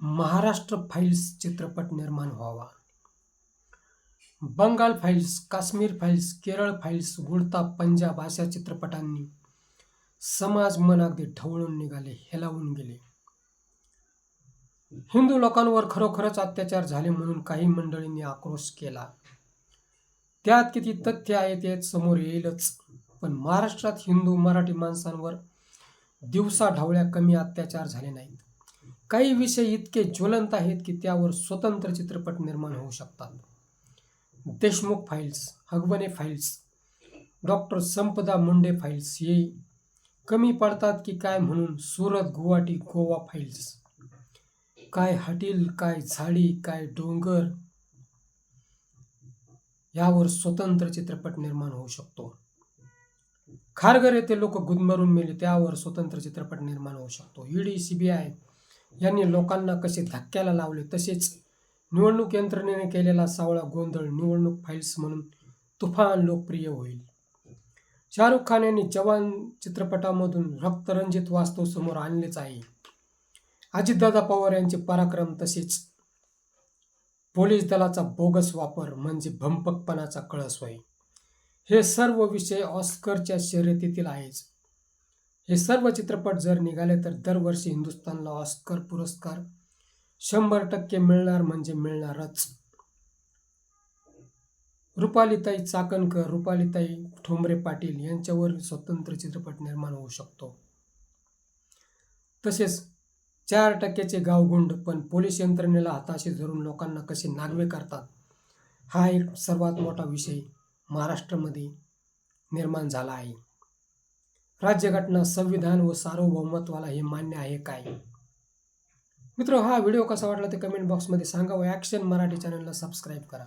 Maharashtra files चित्रपट निर्माण व्हावा. Bengal files, Kashmir files, Kerala files, Udta Punjab अशा चित्रपटांनी समाज मन अगदी ढवळून निघाले, हेलावून गेले. हिंदू लोकांवर खरोखरच अत्याचार झाले म्हणून काही मंडळींनी आक्रोश केला. त्यात किती तथ्य आहे ते समोर येईलच. पण महाराष्ट्रात हिंदू मराठी माणसांवर दिवसा ढवळ्या कमी अत्याचार झाले नाहीत. काही विषय इतके ज्वलंत आहेत की त्यावर स्वतंत्र चित्रपट निर्माण होऊ शकतात. Deshmukh files, Hagawane files, doctor संपदा मुंडे फाईल्स हे कमी पडतात की काय म्हणून सुरत, गुवाहाटी, गोवा फाईल्स. काय हटील, काय झाडी, काय डोंगर यावर स्वतंत्र चित्रपट निर्माण होऊ शकतो. खारघर येथे लोक गुदमरून मेले त्यावर स्वतंत्र चित्रपट निर्माण होऊ शकतो. ईडी, सीबीआय यांनी लोकांना कसे धक्क्याला लावले तसेच निवडणूक यंत्रणेने केलेला सावळा गोंधळ निवडणूक फाईल्स म्हणून तुफान लोकप्रिय होईल. शाहरुख खान यांनी जवान चित्रपटामधून रक्तरंजित वास्तव समोर आणलेच आहे. अजितदादा पवार यांचे पराक्रम तसेच पोलीस दलाचा बोगस वापर म्हणजे भंपकपणाचा कळस होय. हे सर्व विषय ऑस्करच्या शर्यतीतील आहेच. हे सर्व चित्रपट जर निघाले तर दरवर्षी हिंदुस्थानला ऑस्कर पुरस्कार 100% मिळणार म्हणजे मिळणारच. रुपालीताई चाकणकर, रुपालीताई ठोंबरे पाटील यांच्यावर स्वतंत्र चित्रपट निर्माण होऊ शकतो. तसेच 4%चे गावगुंड पण पोलीस यंत्रणेला हाताशी धरून लोकांना कसे नागवे करतात हा एक सर्वात मोठा विषय महाराष्ट्रामध्ये निर्माण झाला आहे. राज्यघटना, संविधान व सार्वभौमत्वाला हे मान्य आहे काय? मित्र, हा व्हिडिओ कसा वाटला ते कमेंट बॉक्समध्ये सांगा व ॲक्शन मराठी चॅनलला सबस्क्राईब करा.